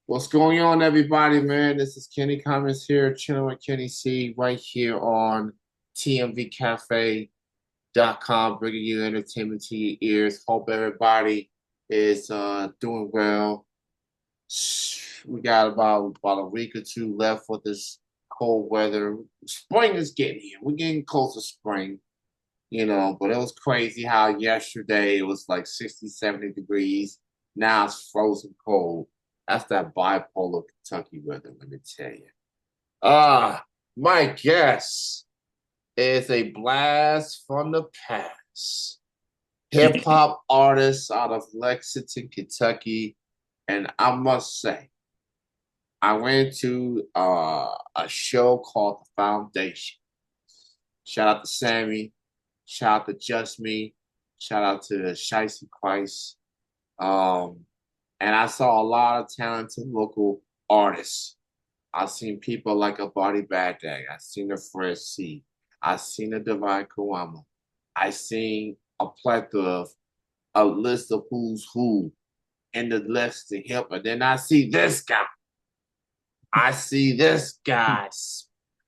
What's going on, everybody, man? This is Kenny Comments here, chilling with Kenny C, right here on TMVcafe.com, bringing you entertainment to your ears. Hope everybody is doing well. We got about a week or two left for this cold weather. Spring is getting here. We're getting close to spring, but it was crazy how yesterday it was like 60, 70 degrees. Now it's frozen cold. That's that bipolar Kentucky weather, let me tell you. My guess is a blast from the past. Hip hop artist out of Lexington, Kentucky. And I must say, I went to a show called The Foundation. Shout out to Sammy. Shout out to Just Me. Shout out to Shicey Christ. Um, and I saw a lot of talented local artists. I've seen people like a Body Bad Day. I've seen a Fresh C. I've seen a Divine Kawama. I've seen a plethora of a list of who's who in the list to help. And then I see this guy. I see this guy.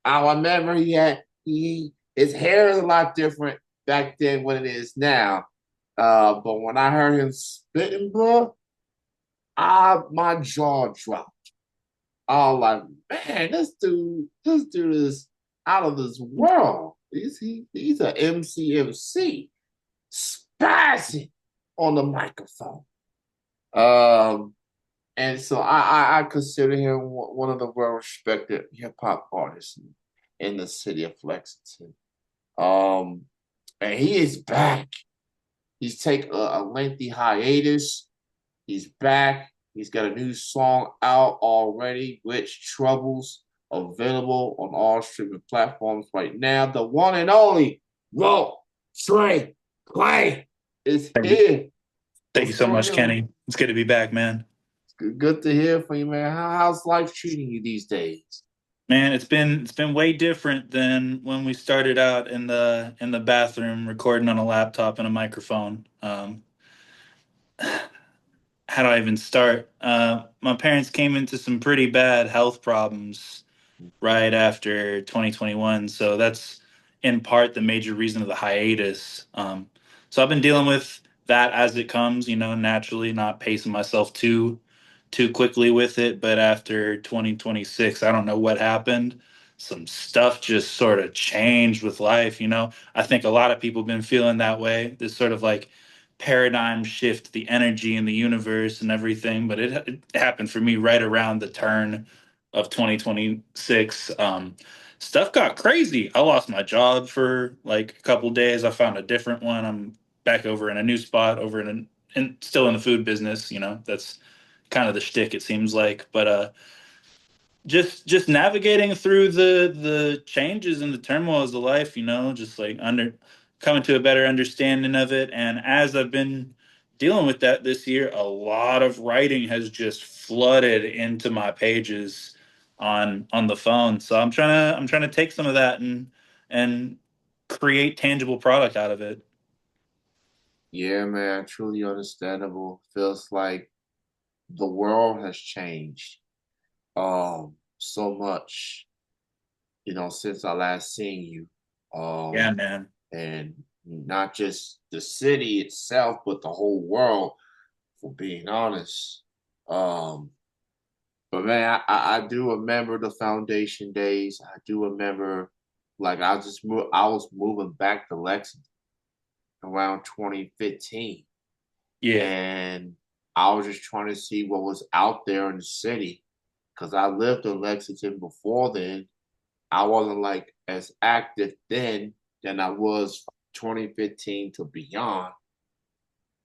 I remember his hair is a lot different back then what it is now. But when I heard him spitting, bro, my jaw dropped. I was like, man, this dude is out of this world. He's an MC spazzing on the microphone. Um, and so I consider him one of the well-respected hip hop artists in the city of Lexington. Um, and he is back. He's taken a lengthy hiatus. He's back. He's got a new song out already, Which Troubles, available on all streaming platforms right now. The one and only WalTreClay is Thank you. here. Thank you What's so going much, on? Kenny. It's good to be back, man. Good to hear from you, man. How's life treating you these days? Man, it's been way different than when we started out in the bathroom recording on a laptop and a microphone. How do I even start? My parents came into some pretty bad health problems right after 2021, so that's in part the major reason of the hiatus. So I've been dealing with that as it comes, naturally, not pacing myself too quickly with it. But after 2026, I don't know what happened. Some stuff just sort of changed with life. I think a lot of people have been feeling that way. This sort of like paradigm shift, the energy in the universe and everything. But it happened for me right around the turn of 2026. Stuff got crazy. I lost my job for like a couple days. I found a different one. I'm back over in a new spot, over still in the food business. That's kind of the shtick, it seems like. But just navigating through the changes and the turmoils of life, just like under coming to a better understanding of it. And as I've been dealing with that this year, a lot of writing has just flooded into my pages on the phone. So I'm trying to take some of that and create tangible product out of it. Yeah, man, truly understandable. Feels like the world has changed so much, since I last seen you. Yeah, Um, man. and not just the city itself, but the whole world, for being honest. Um, but man, I do remember the foundation days. I do remember like I was moving back to Lexington around 2015. Yeah. And I was just trying to see what was out there in the city because I lived in Lexington before then. I wasn't like as active then than I was 2015 to beyond.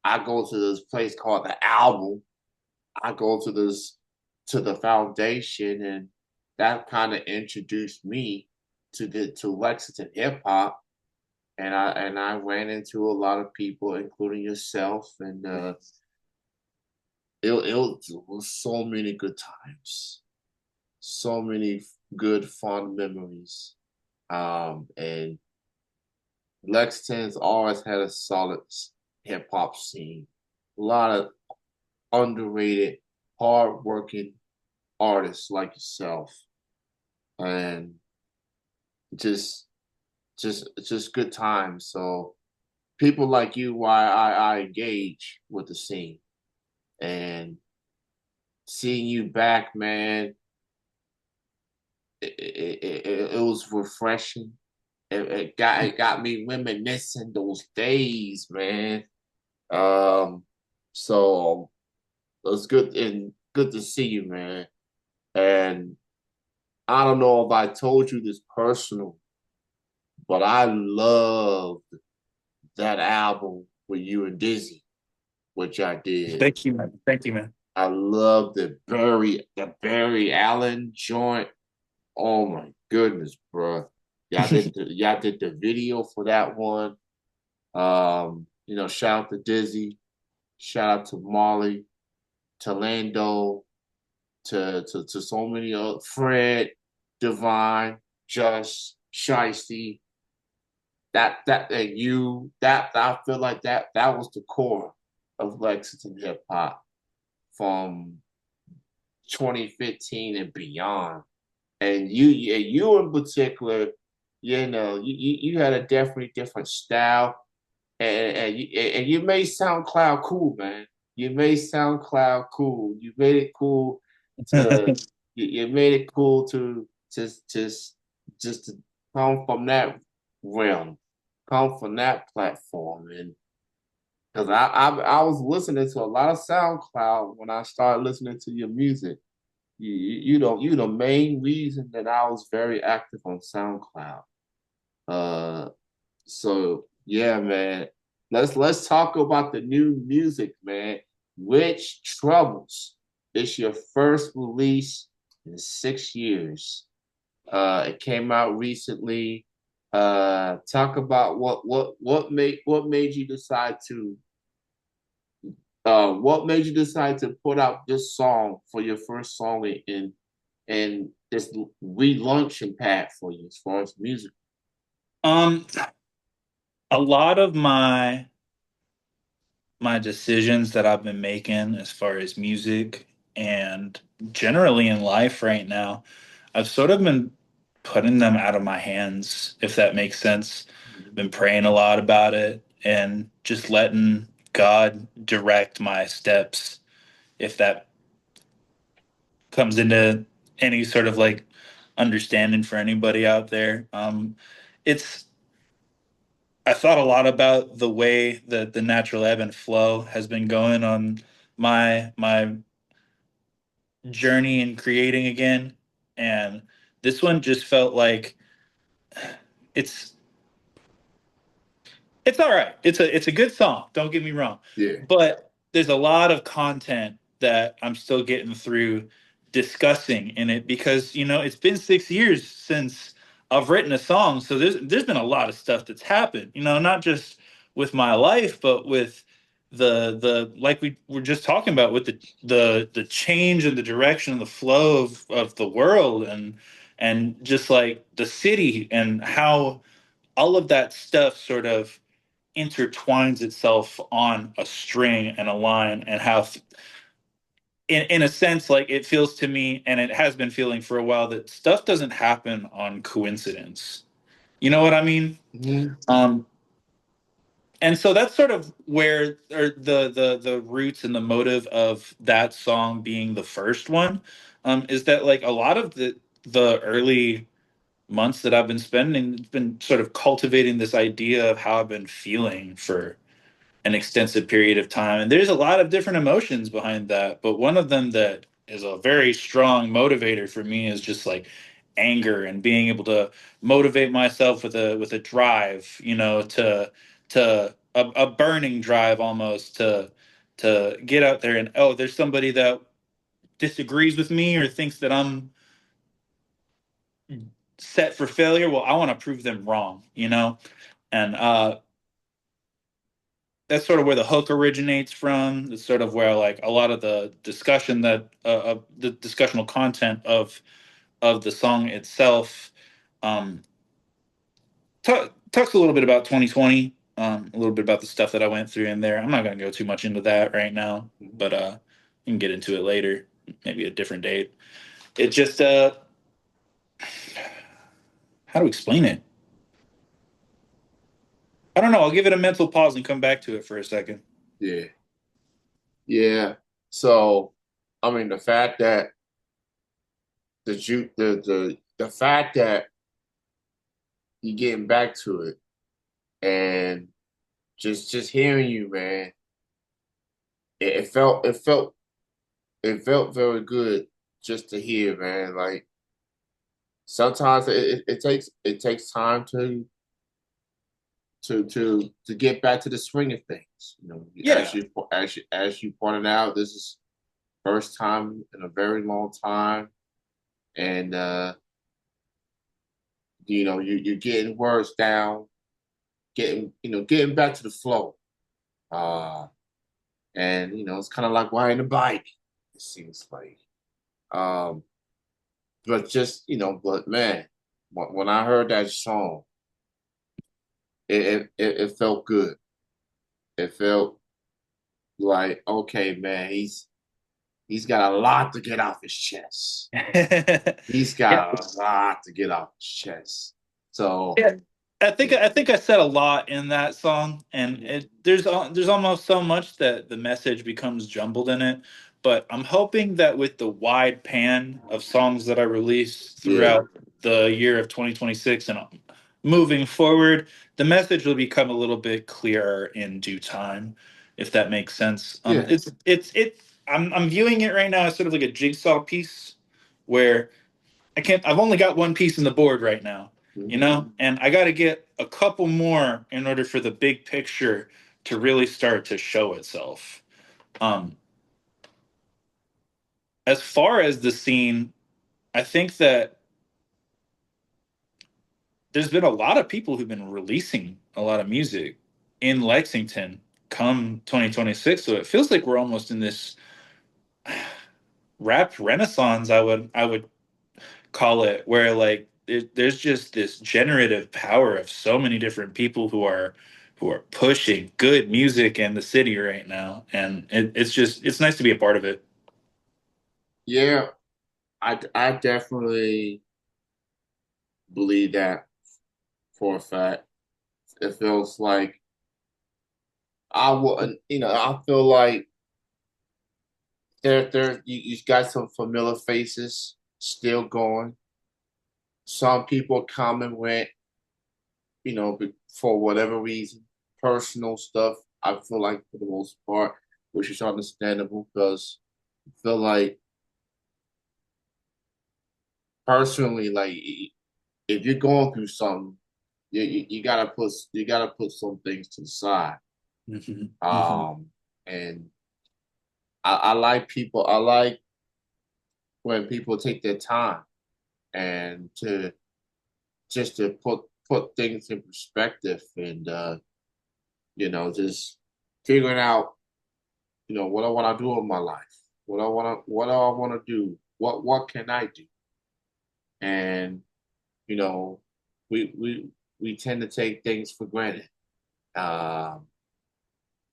I go to this place called the Album. I go to the foundation, and that kind of introduced me to Lexington hip hop. And I ran into a lot of people, including yourself, and it was so many good times, so many good fond memories. And Lexington's always had a solid hip hop scene. A lot of underrated, hardworking artists like yourself, and just just good times. So people like you, why I engage with the scene, and seeing you back, man, it was refreshing. It got me reminiscing those days, man. Um, so it was good and good to see you, man. And I don't know if I told you this personal, but I loved that album with you and Dizzy, which I did. Thank you, man. Thank you, man. I loved the Barry Allen joint. Oh my goodness, bro. Y'all did the video for that one. Shout out to Dizzy, shout out to Molly, to Lando, to so many Fred, Divine, Just, Shiesty, that and you, that I feel like that was the core of Lexington hip hop from 2015 and beyond. And you in particular, you had a definitely different style, and you made SoundCloud cool, man. You made SoundCloud cool. You made it cool to you made it cool to just to come from that realm, come from that platform, and because I was listening to a lot of SoundCloud when I started listening to your music. You the main reason that I was very active on SoundCloud. Uh, so yeah, man. Let's talk about the new music, man. Which Troubles is your first release in 6 years. It came out recently. Talk about what made you decide to put out this song for your first song in this relaunching pad for you as far as music. um, a lot of my decisions that I've been making as far as music and generally in life right now, I've sort of been putting them out of my hands, if that makes sense. Been praying a lot about it and just letting God direct my steps, if that comes into any sort of like understanding for anybody out there. It's I thought a lot about the way that the natural ebb and flow has been going on my journey in creating again, and this one just felt like it's it's all right. It's a good song. Don't get me wrong, Yeah. but there's a lot of content that I'm still getting through discussing in it because it's been 6 years since I've written a song, so there's been a lot of stuff that's happened. Not just with my life, but with the like we were just talking about with the change and the direction and the flow of the world and just like the city and how all of that stuff sort of intertwines itself on a string and a line and how in a sense like it feels to me and it has been feeling for a while that stuff doesn't happen on coincidence. You know what I mean? Mhm. um and so that's sort of where or the roots and the motive of that song being the first one, is that like a lot of the early months that I've been spending been sort of cultivating this idea of how I've been feeling for an extensive period of time. And there's a lot of different emotions behind that. But one of them that is a very strong motivator for me is just like anger and being able to motivate myself with a drive, to a burning drive almost to get out there and oh, there's somebody that disagrees with me or thinks that I'm set for failure. Well, I want to prove them wrong. And that's sort of where the hook originates from. It's sort of where like a lot of the discussion that of the discussional content of the song itself um, talks a little bit about 2020, a little bit about the stuff that I went through in there. I'm not going to go too much into that right now, but you can get into it later, maybe a different date. It just how to explain it? I don't know. I'll give it a mental pause and come back to it for a second. Yeah, yeah. So, I mean, the fact that the fact that you're getting back to it and just hearing you, man, it felt very good just to hear, man. Like sometimes it takes time to get back to the swing of things. You know, Yeah. as you pointed out, this is first time in a very long time, and you know you're getting words down, getting back to the flow. Uh, and you know it's kind of like riding a bike. It seems like, um, but just but man, when I heard that song, it felt good. It felt like okay, man, he's got a lot to get off his chest. He's Yeah. got a lot to get off his chest. So Yeah. yeah, I think I said a lot in that song, and there's almost so much that the message becomes jumbled in it. But I'm hoping that with the wide pan of songs that I released yeah, throughout the year of 2026 and moving forward, the message will become a little bit clearer in due time, if that makes sense. yeah. It's I'm viewing it right now as sort of like a jigsaw piece where I've only got one piece in the board right now, you Mhm. know, and I got to get a couple more in order for the big picture to really start to show itself. Um, as far as the scene, I think that there's been a lot of people who've been releasing a lot of music in Lexington come 2026. So it feels like we're almost in this rap renaissance. I would call it, where like there's just this generative power of so many different people who are pushing good music in the city right now, and it's just it's nice to be a part of it. Yeah, I definitely believe that for a fact. It feels like I wouldn't, I feel like you got some familiar faces still going. Some people come and went, for whatever reason, personal stuff. I feel like for the most part, which is understandable because I feel like personally, like if you're going through something, you gotta put some things to the side. Hmm. Hmm. Um, and I like people. I like when people take their time and to just to put things in perspective and just figuring out what I want to do in my life, what do I want to do, what can I do, and you know we tend to take things for granted, um,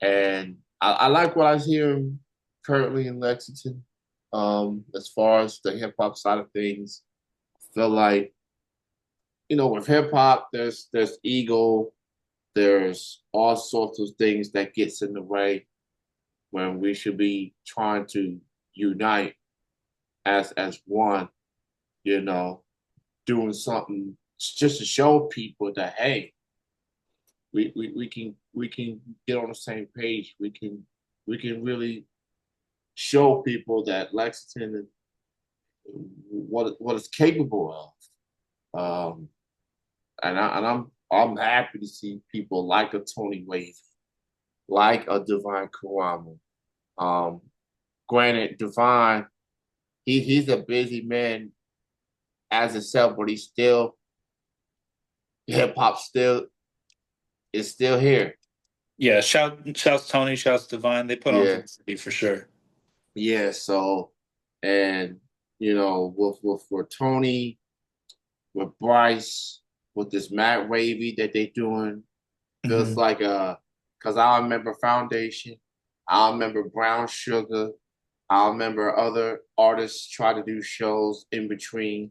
and I like what I hear currently in Lexington, as far as the hip hop side of things. I feel like with hip hop, there's ego, there's all sorts of things that gets in the way when we should be trying to unite as one, you know, doing something just to show people that hey, we can get on the same page. We can really show people that Lexington what it's capable of. And I'm happy to see people like a Tony Wave, like a Divine Karama. Um, Granted, Divine, he's a busy man as himself, but he's still hip hop still is still here. Yeah, shouts Tony, shouts Divine. They put on for Yeah, the city for sure. yeah. So, and with Tony, with Bryce, with this Matt Wavy that they doing, feels Hmm. like because I remember Foundation, I remember Brown Sugar, I remember other artists try to do shows in between,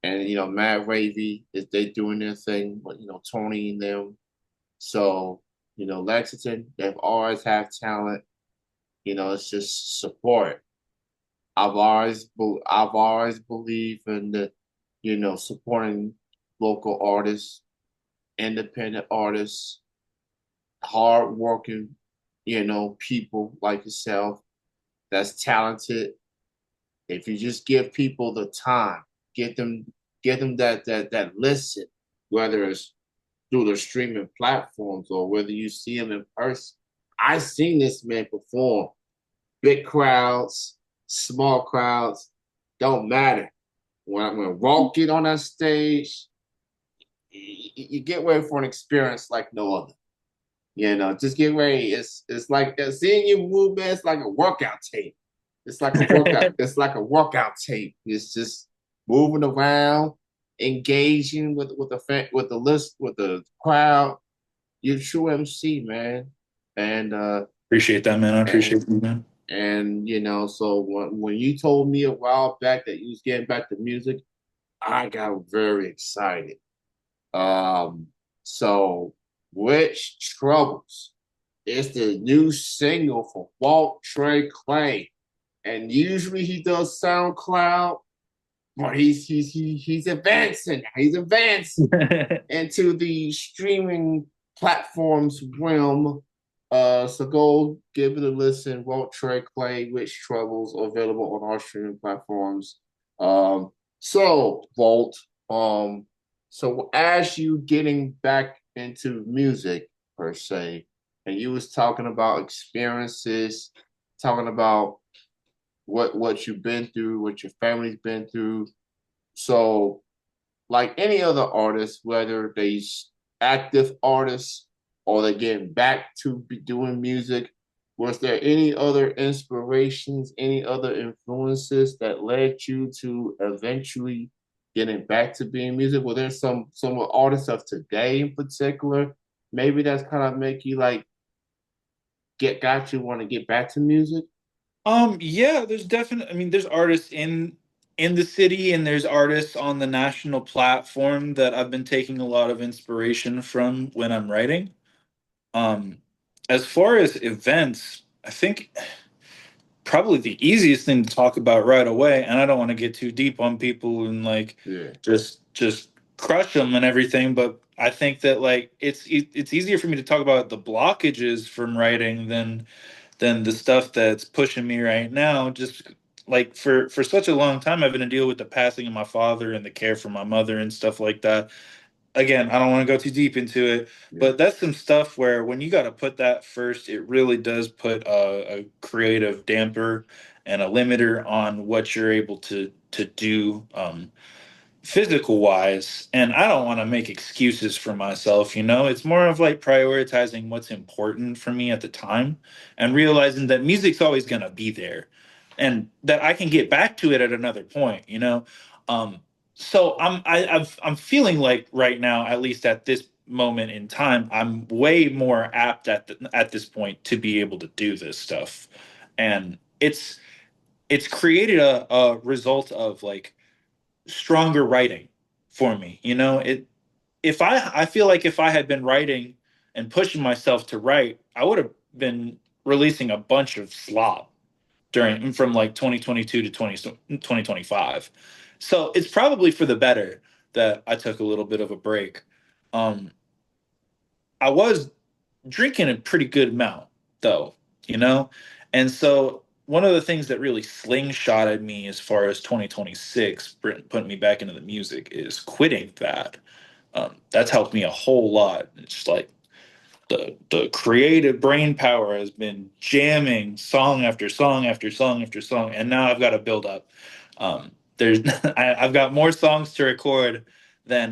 and Matt Ravy is they doing their thing, but Tony and them. So Lexington, they've always have talent. It's just support. I've always believed in the supporting local artists, independent artists, hardworking people like yourself that's talented. If you just give people the time, get them get them that listen, whether it's through the streaming platforms or whether you see them in person. I've seen this man perform. Big crowds, small crowds, don't matter. When Walt get on that stage, you get ready for an experience like no other. Just get ready. It's like seeing you move, man. It's like a workout tape. It's like a workout. It's like a workout tape. It's just moving around, engaging with the list with the crowd. You're a true MC, man. And Appreciate that, man. I and appreciate you, man. so when you told me a while back that you was getting back to music, I got very excited. Um, so which troubles? It's the new single for WalTreClay, and usually he does SoundCloud, but he's advancing. He's advancing into the streaming platforms realm. So go give it a listen. WalTreClay, Which Troubles, available on all streaming platforms. So Walt, so as you getting back into music per se, and you was talking about experiences, talking about what you've been through, what your family's been through. So like any other artist, whether they active artists or they're getting back to be doing music, was there any other inspirations, any other influences that led you to eventually getting back to being music? Were there some artists of today in particular? Maybe that's kind of make you like get got you want to get back to music? Yeah, there's definitely, I mean, there's artists in the city and there's artists on the national platform that I've been taking a lot of inspiration from when I'm writing. Um, as far as events, I think probably the easiest thing to talk about right away, and I don't want to get too deep on people and like Yeah, just crush them and everything, but I think that like it's easier for me to talk about the blockages from writing than the stuff that's pushing me right now. Just like for such a long time, I've been to deal with the passing of my father and the care for my mother and stuff like that. Again, I don't want to go too deep into it, yeah, but that's some stuff where when you got to put that first, it really does put a creative damper and a limiter on what you're able to do. Physical wise, and I don't want to make excuses for myself, it's more of like prioritizing what's important for me at the time and realizing that music's always going to be there and that I can get back to it at another point. um so I'm feeling like right now, at least at this moment in time, I'm way more apt at this point to be able to do this stuff, and it's created a result of like stronger writing for me. It if I feel like if I had been writing and pushing myself to write, I would have been releasing a bunch of slop during from like 2022 to 2025. So it's probably for the better that I took a little bit of a break. Um, I was drinking a pretty good amount though, you know? And so one of the things that really slingshotted me as far as 2026 putting me back into the music is quitting that. That's helped me a whole lot. It's like the creative brain power has been jamming song after song after song after song, and now I've got to build up. There's I've got more songs to record than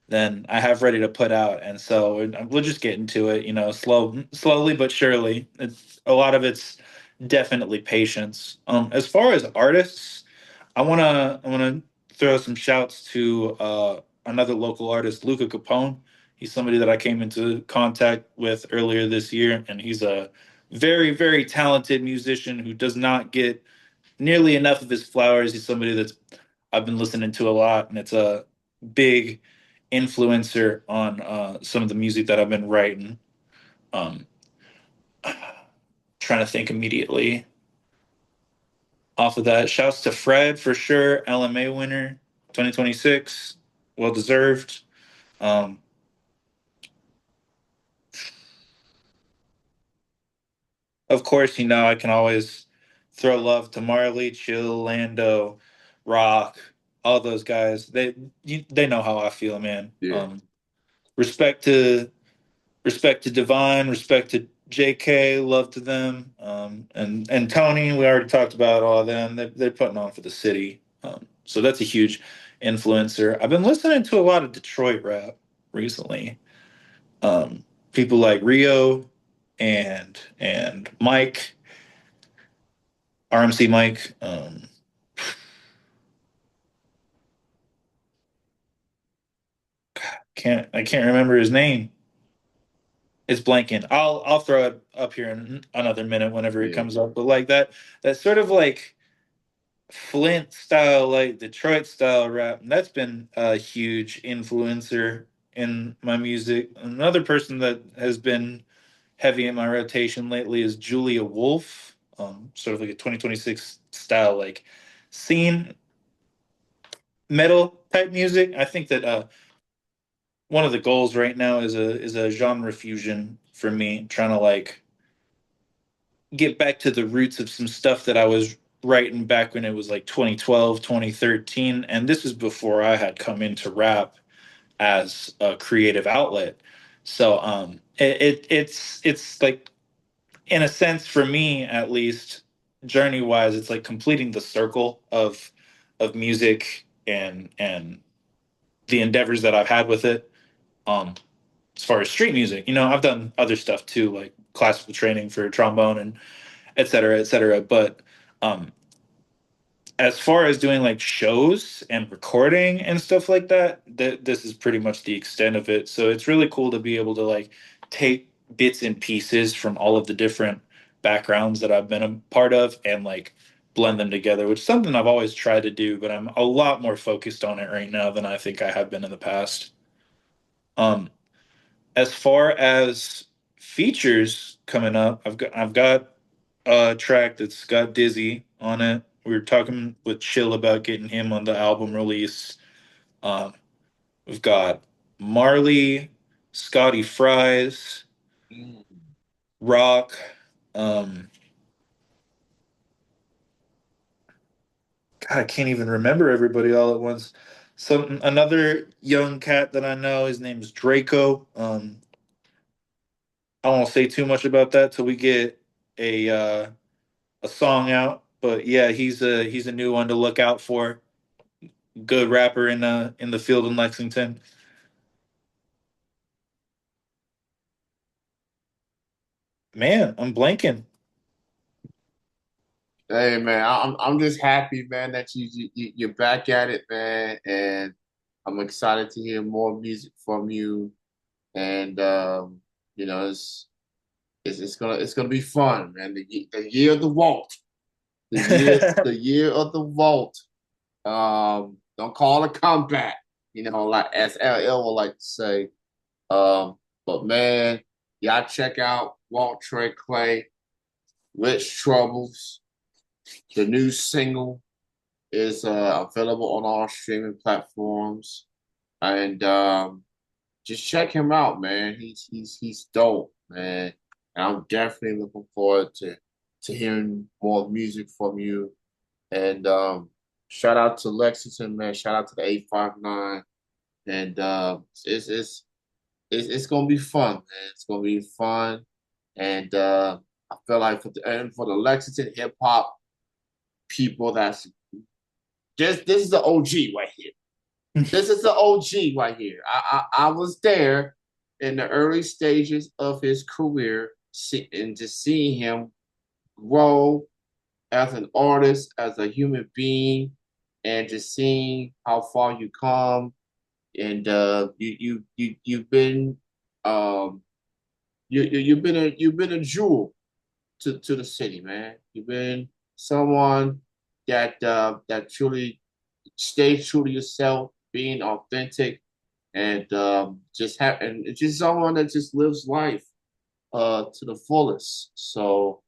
than I have ready to put out, and so we'll just get into it. Slowly but surely. A lot of it's definitely patience. As far as artists, I wanna throw some shouts to another local artist, Luca Capone. He's somebody that I came into contact with earlier this year, and he's a very, very talented musician who does not get nearly enough of his flowers. He's somebody that's I've been listening to a lot, and it's a big influencer on some of the music that I've been writing. Um, Trying to think immediately off of that. Shouts to Fred for sure, LMA winner 2026, well deserved. Um, of course, I can always throw love to Marley, Chill, Lando, Rock, all those guys. They know how I feel, man. Yeah. Respect to respect to Divine, respect to JK, love to them, and Tony. We already talked about all of them. They're putting on for the city, so that's a huge influencer. I've been listening to a lot of Detroit rap recently. People like Rio and Mike, RMC Mike. Can't I can't remember his name. It's blanking. I'll throw it up here in another minute whenever it Yeah. comes up. But like that sort of like Flint style, like Detroit style rap, that's been a huge influencer in my music. Another person that has been heavy in my rotation lately is Julia Wolf, sort of like a 2026 style, like scene metal type music. I think that one of the goals right now is a genre fusion for me, trying to like get back to the roots of some stuff that I was writing back when it was like 2012, 2013. And this is before I had come into rap as a creative outlet. So it's like, in a sense, for me at least, journey wise, it's like completing the circle of music and the endeavors that I've had with it. Um as far as street music, I've done other stuff too, like classical training for trombone and et cetera, et cetera. But um, as far as doing like shows and recording and stuff like that, this is pretty much the extent of it. So it's really cool to be able to like take bits and pieces from all of the different backgrounds that I've been a part of and like blend them together, which is something I've always tried to do, but I'm a lot more focused on it right now than I think I have been in the past. Um, as far as features coming up, I've got a track that's got Dizzy on it. We were talking with Chill about getting him on the album release. Um, we've got Marley, Scotty Fries, Mm. Rock. Um, God, I can't even remember everybody all at once. Another young cat that I know, his name is Draco. I won't say too much about that till we get a song out. But yeah, he's a new one to look out for. Good rapper in the field in Lexington. Man, I'm blanking. Hey man, I'm just happy, man, that you're back at it, man, and I'm excited to hear more music from you. And it's gonna be fun, man. The year of the vault, the year of the vault. Don't call it a comeback, like as LL would like to say. But man, y'all check out WalTreClay, Rich Troubles. The new single is available on all streaming platforms, and just check him out, man. He's dope, man. And I'm definitely looking forward to hearing more music from you. And shout out to Lexington, man. Shout out to the 859. And it's gonna be fun, man. It's gonna be fun. And I feel like for the Lexington hip hop people, that's this is the OG right here. This is the OG right here. I was there in the early stages of his career, and just seeing him grow as an artist, as a human being, and just seeing how far you come. And you've been um you've been a jewel to the city, man. You've been someone that truly stay true to yourself, being authentic, and and it's just someone that just lives life to the fullest. So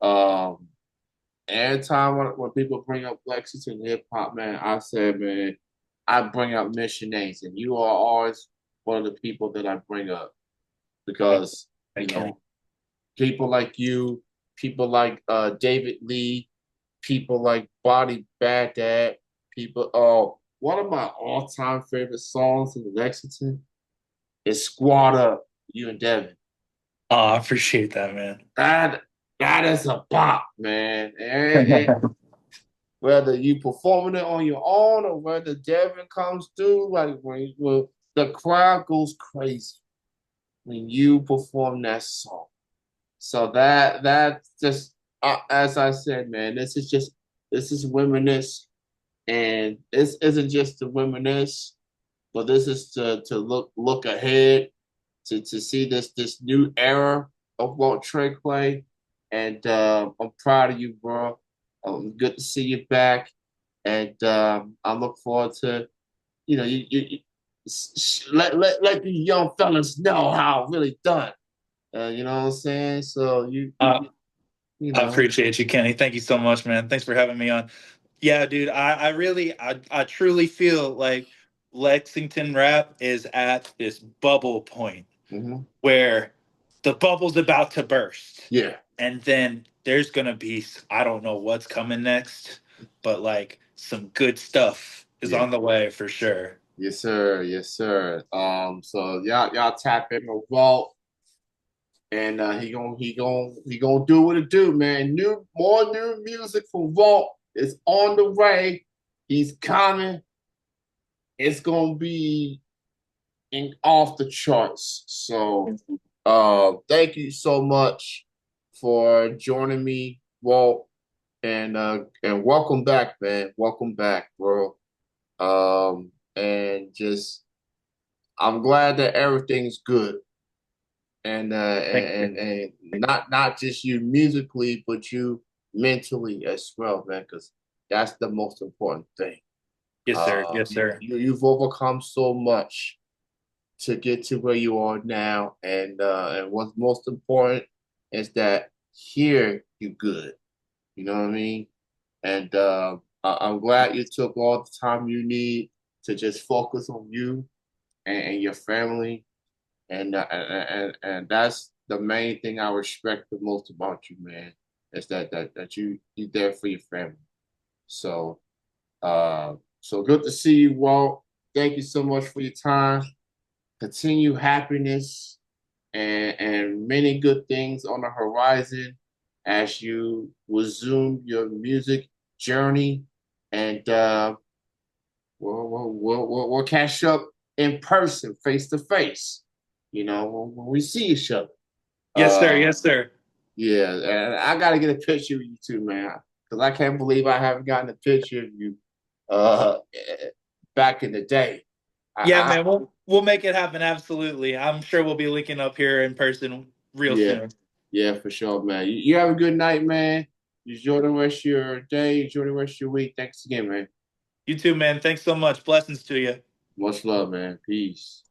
um every time when people bring up Lexington hip hop, man, I said, man, I bring up Mission Names, and you are always one of the people that I bring up because you Thank you. know people like you, people like David Lee, people like Body Bad Dad, people. Oh, one of my all-time favorite songs in Lexington is "Squad Up." You and Devin. Oh, I appreciate that, man. That that is a bop, man. Whether you performing it on your own or whether Devin comes through, like when the crowd goes crazy when you perform that song. So that just as I said, man, this is reminisce, and this isn't just to reminisce, but this is to look ahead to see this new era of WalTreClay, and I'm proud of you, bro. Good to see you back, and I look forward to you let the young fellas know how it really done. You know what I'm saying? So Uh, you I know. appreciate you, Kenny. Thank you so much, man. Thanks for having me on. Yeah, dude, I truly feel like Lexington rap is at this bubble point Hmm. where the bubble's about to burst. Yeah. And then there's gonna be, I don't know what's coming next, but like some good stuff is Yeah. on the way for sure. Yes, sir. Yes, sir. So y'all tap in with Walt, and he gonna do what it do, man. More new music from Walt is on the way. He's coming. It's gonna be off the charts. So, thank you so much for joining me, Walt, and welcome back, man. Welcome back, bro. And just I'm glad that everything's good, and Thank you. and not just you musically, but you mentally as well, man. Because that's the most important thing. Yes, sir. Yes, sir. You've overcome so much to get to where you are now, and what's most important is that here you good. You know what I mean? And I'm glad you took all the time you need to just focus on you and your family, and that's the main thing I respect the most about you, man. Is that you there for your family. So so good to see you, Walt. Thank you so much for your time. Continue happiness and many good things on the horizon as you resume your music journey. And we'll catch up in person, face to face, when we see each other. Yes, sir. Uh, Yes, sir. yeah, and I got to get a picture of you too, man, because I can't believe I haven't gotten a picture of you uh, back in the day. Yeah, I man, we'll make it happen. Absolutely. I'm sure we'll be linking up here in person real Yeah, soon. yeah, for sure, man. You have a good night, man. Enjoy the rest of your day. Enjoy the rest of your week. Thanks again, man. You too, man. Thanks so much. Blessings to you. Much love, man. Peace.